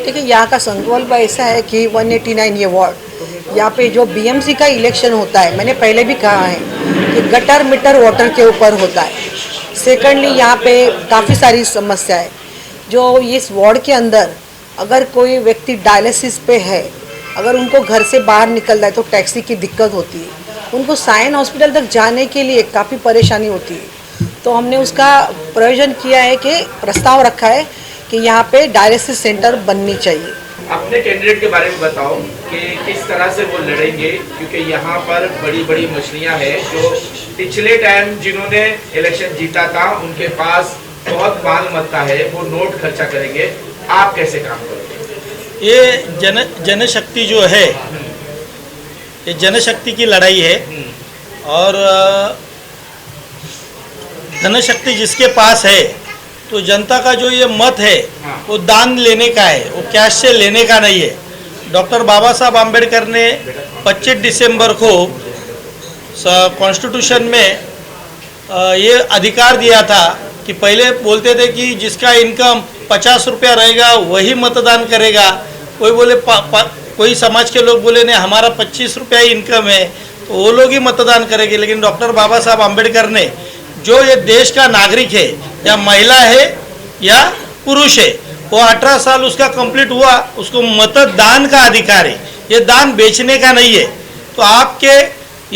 देखिए, यहाँ का संकल्प ऐसा है कि 189 ये वार्ड, यहाँ पे जो बीएमसी का इलेक्शन होता है, मैंने पहले भी कहा है कि गटर मीटर वाटर के ऊपर होता है। सेकंडली, यहाँ पे काफ़ी सारी समस्या है। जो इस वार्ड के अंदर अगर कोई व्यक्ति डायलिसिस पे है, अगर उनको घर से बाहर निकलना है तो टैक्सी की दिक्कत होती है, उनको सायन हॉस्पिटल तक जाने के लिए काफ़ी परेशानी होती है। तो हमने उसका प्रयोजन किया है कि प्रस्ताव रखा है कि यहाँ पे डायलिसिस सेंटर बननी चाहिए। अपने कैंडिडेट के बारे में बताओ कि किस तरह से वो लड़ेंगे, क्योंकि यहाँ पर बड़ी बड़ी मछलियाँ हैं जो पिछले टाइम जिन्होंने इलेक्शन जीता था उनके पास बहुत माल मत्ता है, वो नोट खर्चा करेंगे। आप कैसे काम करोगे? ये जनशक्ति जो है, ये जनशक्ति की लड़ाई है और जनशक्ति जिसके पास है तो जनता का जो ये मत है वो दान लेने का है, वो कैश से लेने का नहीं है। डॉक्टर बाबा साहब आम्बेडकर ने 25 दिसंबर को कॉन्स्टिट्यूशन में ये अधिकार दिया था कि पहले बोलते थे कि जिसका इनकम 50 रुपया रहेगा वही मतदान करेगा। कोई बोले कोई समाज के लोग बोले नहीं हमारा 25 रुपया ही इनकम है तो वो लोग ही मतदान करेंगे। लेकिन डॉक्टर बाबा साहब आम्बेडकर ने जो ये देश का नागरिक है, या महिला है या पुरुष है, वो 18 साल उसका कंप्लीट हुआ, उसको मतदान का अधिकार है। ये दान बेचने का नहीं है। तो आपके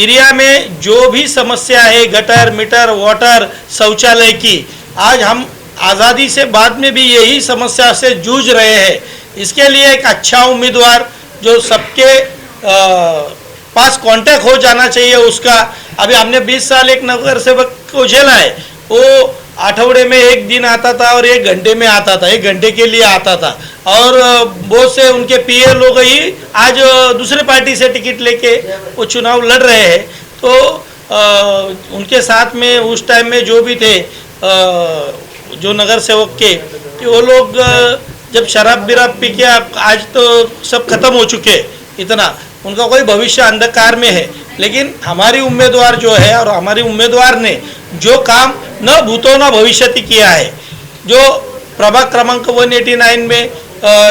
एरिया में जो भी समस्या है, गटर मीटर वाटर शौचालय की, आज हम आज़ादी से बाद में भी यही समस्या से जूझ रहे हैं। इसके लिए एक अच्छा उम्मीदवार जो सबके पास कांटेक्ट हो जाना चाहिए उसका। अभी हमने 20 साल एक नगर सेवक को झेला है, वो आठवड़े में एक दिन आता था और 1 घंटे में आता था, 1 घंटे के लिए आता था। और बहुत से उनके पीए लोग ही आज दूसरे पार्टी से टिकट लेके वो चुनाव लड़ रहे हैं। तो उनके साथ में उस टाइम में जो भी थे जो नगर सेवक के, कि वो लोग जब शराब बिराब पी के आज तो सब खत्म हो चुके, इतना उनका कोई भविष्य अंधकार में है। लेकिन हमारी उम्मीदवार जो है और हमारी उम्मीदवार ने जो काम न भूतो न भविष्यति किया है, जो प्रभाग क्रमांक 189 में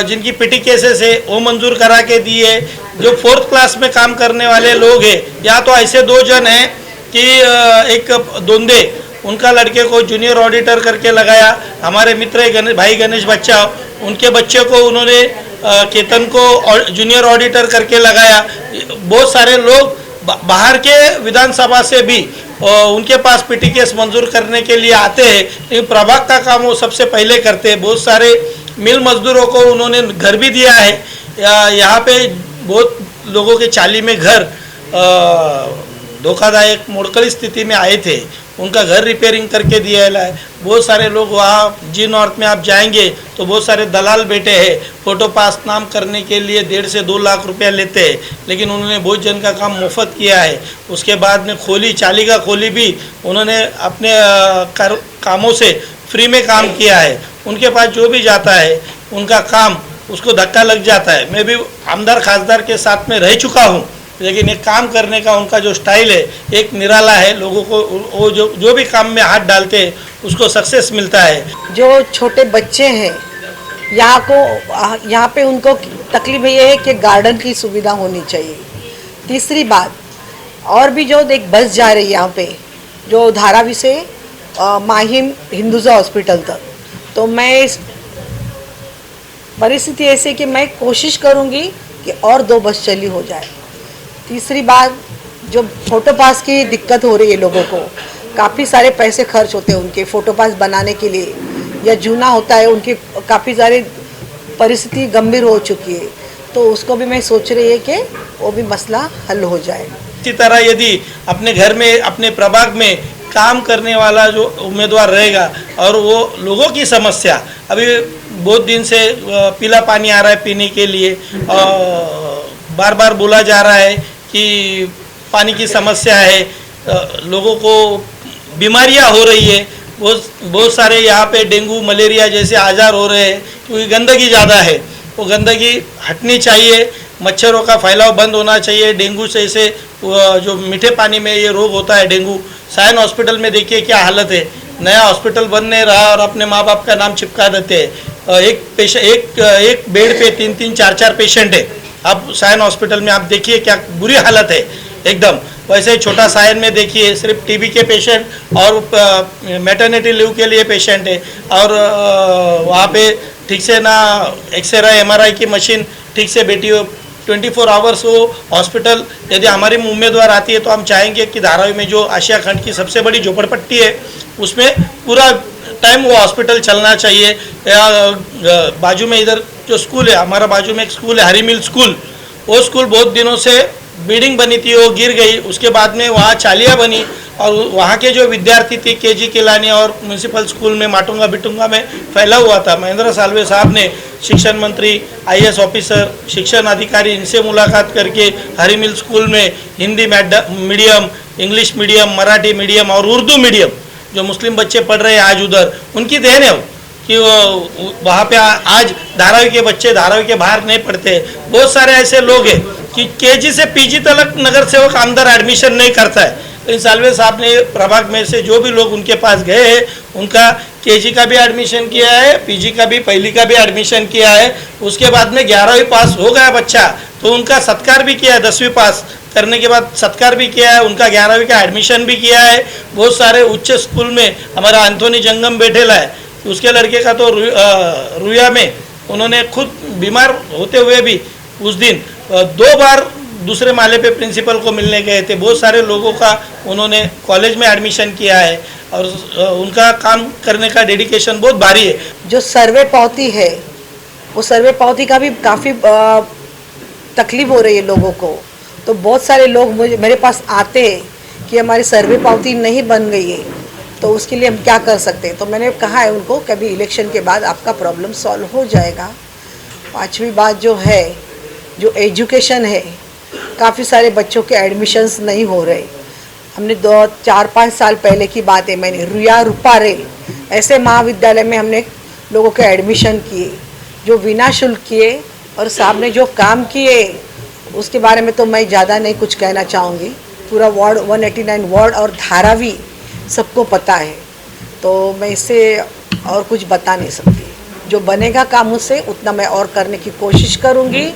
जिनकी पिटी केसेस है वो मंजूर करा के दिए, जो 4th क्लास में काम करने वाले लोग हैं, या तो ऐसे 2 जन हैं कि एक दोंदे उनका लड़के को जूनियर ऑडिटर करके लगाया, हमारे मित्र भाई गणेश बच्चा उनके बच्चे को उन्होंने केतन को जूनियर ऑडिटर करके लगाया। बहुत सारे लोग बाहर के विधानसभा से भी उनके पास पीटी केस मंजूर करने के लिए आते हैं, लेकिन प्रभाग का काम वो सबसे पहले करते हैं। बहुत सारे मिल मजदूरों को उन्होंने घर भी दिया है। यहाँ पे बहुत लोगों के चाली में घर धोखादायक मोड़कली स्थिति में आए थे, उनका घर रिपेयरिंग करके दिया है। बहुत सारे लोग वहाँ जी नॉर्थ में आप जाएंगे तो बहुत सारे दलाल बैठे हैं, फ़ोटो पास नाम करने के लिए 1.5 से 2 लाख रुपया लेते हैं, लेकिन उन्होंने बहुत जन का काम मुफ्त किया है। उसके बाद में खोली चाली का खोली भी उन्होंने अपने कामों से फ्री में काम किया है। उनके पास जो भी जाता है उनका काम उसको धक्का लग जाता है। मैं भी आमदार खासदार के साथ में रह चुका हूँ, लेकिन एक काम करने का उनका जो स्टाइल है एक निराला है। लोगों को वो जो भी काम में हाथ डालते हैं उसको सक्सेस मिलता है। जो छोटे बच्चे हैं यहाँ पे उनको तकलीफ ये है कि गार्डन की सुविधा होनी चाहिए। तीसरी बात, और भी जो एक बस जा रही है यहाँ पे जो धारावी से माहिम हिंदुजा हॉस्पिटल तक, तो मैं इस परिस्थिति ऐसे कि मैं कोशिश करूँगी कि और 2 बस चली हो जाए। तीसरी बात, जो फ़ोटो पास की दिक्कत हो रही है लोगों को, काफ़ी सारे पैसे खर्च होते हैं उनके फ़ोटो पास बनाने के लिए, या जूना होता है, उनकी काफ़ी सारी परिस्थिति गंभीर हो चुकी है, तो उसको भी मैं सोच रही है कि वो भी मसला हल हो जाए। इसी तरह यदि अपने घर में अपने प्रभाग में काम करने वाला जो उम्मीदवार रहेगा और वो लोगों की समस्या, अभी बहुत दिन से पीला पानी आ रहा है पीने के लिए, बार बार बोला जा रहा है कि पानी की समस्या है, लोगों को बीमारियां हो रही है, बहुत सारे यहाँ पे डेंगू मलेरिया जैसे आजार हो रहे हैं क्योंकि गंदगी ज़्यादा है। वो गंदगी हटनी चाहिए, मच्छरों का फैलाव बंद होना चाहिए। डेंगू से ऐसे जो मीठे पानी में ये रोग होता है डेंगू, सायन हॉस्पिटल में देखिए क्या हालत है, नया हॉस्पिटल बन नहीं रहा और अपने माँ बाप का नाम चिपका देते हैं। एक बेड पे 3-3, 4-4 पेशेंट है। आप सायन हॉस्पिटल में आप देखिए क्या बुरी हालत है एकदम। वैसे ही छोटा सायन में देखिए सिर्फ टीबी के पेशेंट और मैटरनिटी लीव के लिए पेशेंट है, और वहाँ पे ठीक से ना एक्सरे MRI की मशीन ठीक से बैठी हो 24 आवर्स वो हॉस्पिटल। यदि हमारी उम्मीदवार आती है तो हम चाहेंगे कि धारावी में जो आशिया खंड की सबसे बड़ी झोपड़पट्टी है उसमें पूरा टाइम वो हॉस्पिटल चलना चाहिए। बाजू में इधर जो स्कूल है, हमारा बाजू में एक स्कूल है हरी मिल स्कूल, वो स्कूल बहुत दिनों से बिल्डिंग बनी थी, वो गिर गई। उसके बाद में वहाँ चालिया बनी और वहाँ के जो विद्यार्थी थे KG किलानी और म्यूनसिपल स्कूल में माटुंगा बिटुंगा में फैला हुआ था। महेंद्र साल्वे साहब ने शिक्षण मंत्री, IAS ऑफिसर, शिक्षण अधिकारी इनसे मुलाकात करके हरी मिल स्कूल में Hindi medium, English medium, Marathi medium और उर्दू मीडियम जो मुस्लिम बच्चे पढ़ रहे हैं आज उधर, उनकी देन है कि वहाँ पे आज धारावी के बच्चे धारावी के बाहर नहीं पढ़ते। बहुत सारे ऐसे लोग हैं कि KG से PG तक नगर सेवक अंदर एडमिशन नहीं करता है। इन साल्वे साहब ने प्रभाग में से जो भी लोग उनके पास गए हैं उनका KG का भी एडमिशन किया है, PG का भी, पहली का भी एडमिशन किया है। उसके बाद में 11वीं पास हो गया बच्चा तो उनका सत्कार भी किया है, 10वीं पास करने के बाद सत्कार भी किया है, उनका 11वीं का एडमिशन भी किया है। बहुत सारे उच्च स्कूल में हमारा एंथोनी जंगम बैठेला है, उसके लड़के का तो रुया में उन्होंने खुद बीमार होते हुए भी उस दिन 2 बार दूसरे माले पे प्रिंसिपल को मिलने गए थे। बहुत सारे लोगों का उन्होंने कॉलेज में एडमिशन किया है और उनका काम करने का डेडिकेशन बहुत भारी है। जो सर्वे पावती है वो सर्वे पावती का भी काफ़ी तकलीफ हो रही है लोगों को। तो बहुत सारे लोग मेरे पास आते हैं कि हमारी सर्वे पावती नहीं बन गई है, तो उसके लिए हम क्या कर सकते हैं। तो मैंने कहा है उनको कभी इलेक्शन के बाद आपका प्रॉब्लम सॉल्व हो जाएगा। 5वीं बात जो है, जो एजुकेशन है, काफ़ी सारे बच्चों के एडमिशन्स नहीं हो रहे। हमने 4-5 साल पहले की बात है, मैंने रुया रूपारे ऐसे महाविद्यालय में हमने लोगों के एडमिशन किए जो बिना शुल्क किए, और साहब ने जो काम किए उसके बारे में तो मैं ज़्यादा नहीं कुछ कहना चाहूँगी। पूरा वार्ड 189 वार्ड और धारावी सबको पता है, तो मैं इससे और कुछ बता नहीं सकती। जो बनेगा काम मुझसे उतना मैं और करने की कोशिश करूँगी,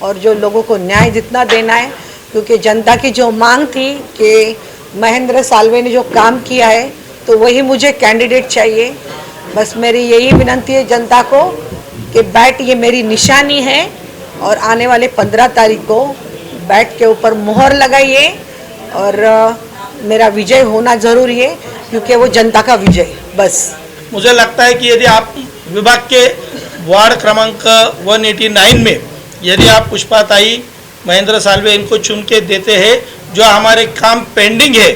और जो लोगों को न्याय जितना देना है, क्योंकि जनता की जो मांग थी कि महेंद्र साल्वे ने जो काम किया है तो वही मुझे कैंडिडेट चाहिए। बस मेरी यही विनती है जनता को कि बैट ये मेरी निशानी है, और आने वाले 15 तारीख को बैट के ऊपर मोहर लगाइए, और मेरा विजय होना ज़रूरी है क्योंकि वो जनता का विजय। बस मुझे लगता है कि यदि आप विभाग के वार्ड क्रमांक 189 में यदि आप पुष्पाताई महेंद्र साल्वे इनको चुन के देते हैं, जो हमारे काम पेंडिंग है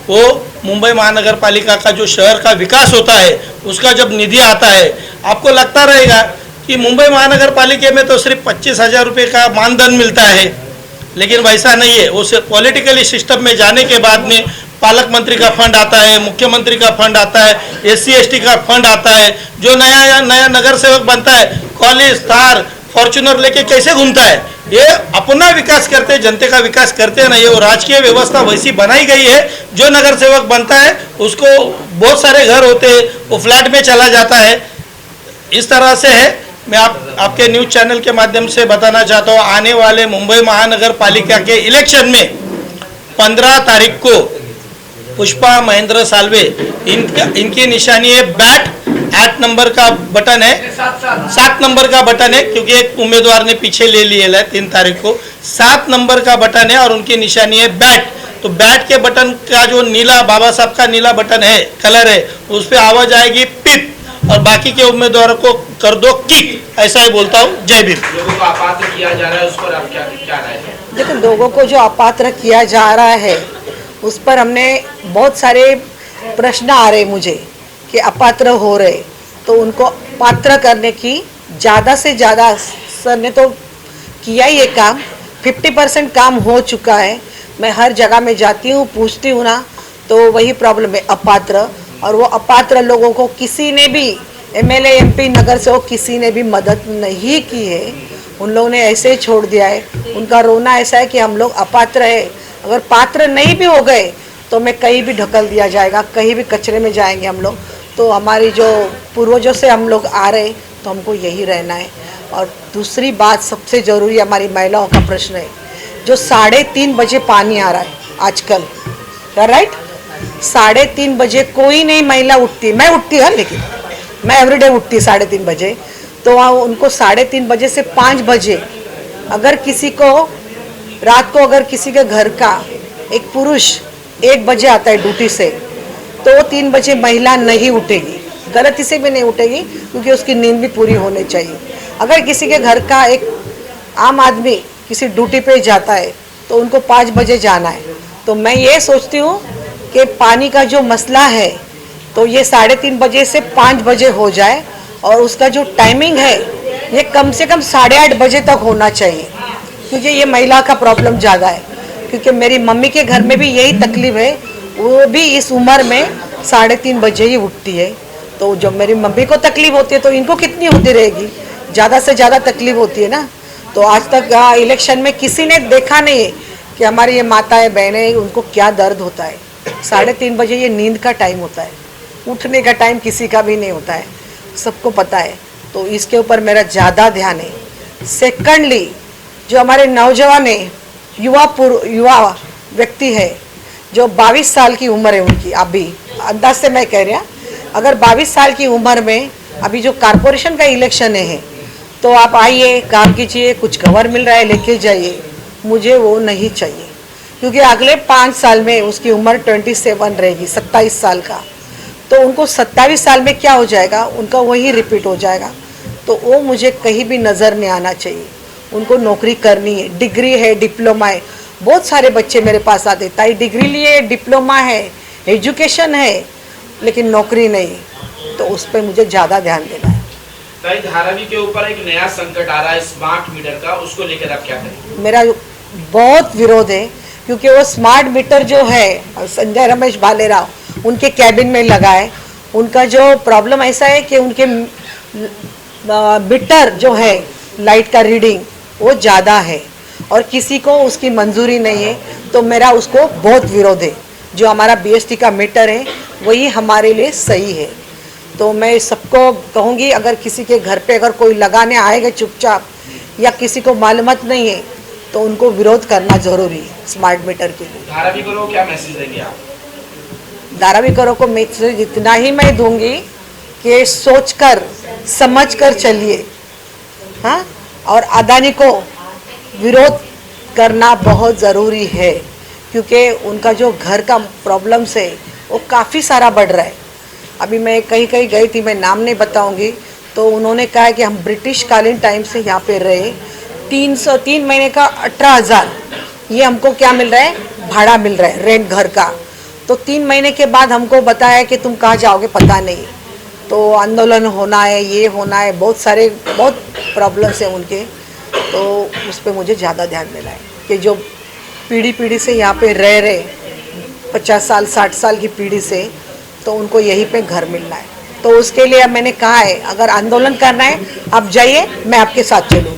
वो मुंबई महानगर पालिका का जो शहर का विकास होता है उसका जब निधि आता है, आपको लगता रहेगा कि मुंबई महानगर पालिका में तो सिर्फ 25,000 रुपये का मानधन मिलता है, लेकिन वैसा नहीं है। वो पॉलिटिकली सिस्टम में जाने के बाद में पालक मंत्री का फंड आता है, मुख्यमंत्री का फंड आता है, SC ST का फंड आता है। जो नया नगर सेवक बनता है कॉलेज, थार, फॉर्चुनर लेके कैसे घूमता है, ये अपना विकास करते हैं, जनते का विकास करते नहीं है। वो राजकीय व्यवस्था वैसी बनाई गई है, जो नगर सेवक बनता है उसको बहुत सारे घर होते हैं, वो फ्लैट में चला जाता है। इस तरह से है। मैं आपके न्यूज़ चैनल के माध्यम से बताना चाहता हूँ, आने वाले मुंबई महानगर पालिका के इलेक्शन में 15 तारीख को पुष्पा महेंद्र साल्वे इनकी निशानी है बैट। 8 नंबर का बटन है, 7 नंबर का बटन है, क्योंकि एक उम्मीदवार ने पीछे ले लिया है 3 तारीख को। 7 नंबर का बटन है और उनकी निशानी है बैट। तो बैट के बटन का जो नीला बाबा साहब का नीला बटन है, कलर है, उस पर आवाज आएगी पिप, और बाकी के उम्मीदवारों को कर दो किक। ऐसा ही बोलता हूँ। जय भीम। लोगों को अपात्र किया जा रहा है, उस पर आप क्या राय है? देखो, लोगों को जो अपात्र किया जा रहा है उस पर हमने बहुत सारे प्रश्न आ रहे मुझे कि अपात्र हो रहे, तो उनको पात्र करने की ज़्यादा से ज़्यादा, सर ने तो किया ही ये काम, 50% काम हो चुका है। मैं हर जगह में जाती हूँ, पूछती हूँ ना, तो वही प्रॉब्लम है, अपात्र। और वो अपात्र लोगों को किसी ने भी, MLA MP नगर से वो किसी ने भी मदद नहीं की है। उन लोगों ने ऐसे ही छोड़ दिया है। उनका रोना ऐसा है कि हम लोग अपात्र है, अगर पात्र नहीं भी हो गए तो मैं कहीं भी ढकल दिया जाएगा, कहीं भी कचरे में जाएंगे हम लोग। तो हमारी जो पूर्वजों से हम लोग आ रहे तो हमको यही रहना है। और दूसरी बात सबसे ज़रूरी हमारी महिलाओं का प्रश्न है, जो 3:30 बजे पानी आ रहा है आजकल, राइट? 3:30 बजे कोई नहीं महिला उठती, मैं उठती है लेकिन मैं एवरीडे उठती 3:30 बजे। तो उनको 3:30 बजे से 5 बजे अगर किसी को रात को अगर किसी के घर का एक पुरुष 1 बजे आता है ड्यूटी से, तो 3 बजे महिला नहीं उठेगी, गलती से भी नहीं उठेगी, क्योंकि उसकी नींद भी पूरी होनी चाहिए। अगर किसी के घर का एक आम आदमी किसी ड्यूटी पे जाता है तो उनको 5 बजे जाना है। तो मैं ये सोचती हूँ कि पानी का जो मसला है तो ये 3:30 बजे से 5 बजे हो जाए, और उसका जो टाइमिंग है ये कम से कम 8:30 बजे तक होना चाहिए, क्योंकि ये महिला का प्रॉब्लम ज़्यादा है। क्योंकि मेरी मम्मी के घर में भी यही तकलीफ है, वो भी इस उम्र में 3:30 बजे ही उठती है। तो जब मेरी मम्मी को तकलीफ होती है तो इनको कितनी होती रहेगी, ज़्यादा से ज़्यादा तकलीफ होती है ना। तो आज तक इलेक्शन में किसी ने देखा नहीं है कि हमारी ये माताएं बहनें उनको क्या दर्द होता है। 3:30 बजे ये नींद का टाइम होता है, उठने का टाइम किसी का भी नहीं होता है, सबको पता है। तो इसके ऊपर मेरा ज़्यादा ध्यान है। सेकंडली, जो हमारे नौजवान है, युवा व्यक्ति है, जो 22 साल की उम्र है उनकी, अभी अंदाज से मैं कह रहा, अगर 22 साल की उम्र में अभी जो कारपोरेशन का इलेक्शन है, तो आप आइए, काम कीजिए, कुछ कवर मिल रहा है लेके जाइए। मुझे वो नहीं चाहिए, क्योंकि अगले 5 साल में उसकी उम्र 27 रहेगी, 27 साल का। तो उनको 27 साल में क्या हो जाएगा, उनका वही रिपीट हो जाएगा। तो वो मुझे कहीं भी नज़र नहीं आना चाहिए। उनको नौकरी करनी है, डिग्री है, डिप्लोमा है। बहुत सारे बच्चे मेरे पास आते, ताई डिग्री लिए, डिप्लोमा है, एजुकेशन है, लेकिन नौकरी नहीं। तो उस पर मुझे ज़्यादा ध्यान देना है। ताई, धारावी के ऊपर एक नया संकट आ रहा है स्मार्ट मीटर का, उसको लेकर आप क्या करेंगे? मेरा बहुत विरोध है, क्योंकि वो स्मार्ट मीटर जो है संजय रमेश भालेराव उनके कैबिन में लगा है। उनका जो प्रॉब्लम ऐसा है कि उनके मीटर जो है लाइट का रीडिंग वो ज़्यादा है, और किसी को उसकी मंजूरी नहीं है। तो मेरा उसको बहुत विरोध है। जो हमारा BST का मीटर है वही हमारे लिए सही है। तो मैं सबको कहूँगी, अगर किसी के घर पे अगर कोई लगाने आएगा चुपचाप, या किसी को मालूमत नहीं है, तो उनको विरोध करना ज़रूरी है स्मार्ट मीटर के लिए। धारावी को क्या मैसेज देंगे आप? धारावी करो को मैसेज इतना ही मैं दूंगी कि सोचकर समझकर चलिए, हाँ। और अदानी को विरोध करना बहुत ज़रूरी है, क्योंकि उनका जो घर का प्रॉब्लम्स है वो काफ़ी सारा बढ़ रहा है। अभी मैं कहीं गई थी, मैं नाम नहीं बताऊंगी, तो उन्होंने कहा है कि हम ब्रिटिश कालीन टाइम से यहाँ पे रहे, 3 महीने का 18,000 ये हमको क्या मिल रहा है, भाड़ा मिल रहा है, रेंट घर का। तो 3 महीने के बाद हमको बताया कि तुम कहाँ जाओगे पता नहीं। तो आंदोलन होना है, ये होना है, बहुत प्रॉब्लम्स हैं उनके। तो उस पर मुझे ज़्यादा ध्यान देना है कि जो पीढ़ी से यहाँ पे रह रहे 50 साल 60 साल की पीढ़ी से, तो उनको यहीं पे घर मिलना है। तो उसके लिए मैंने कहा है, अगर आंदोलन करना है आप जाइए, मैं आपके साथ चलूँ।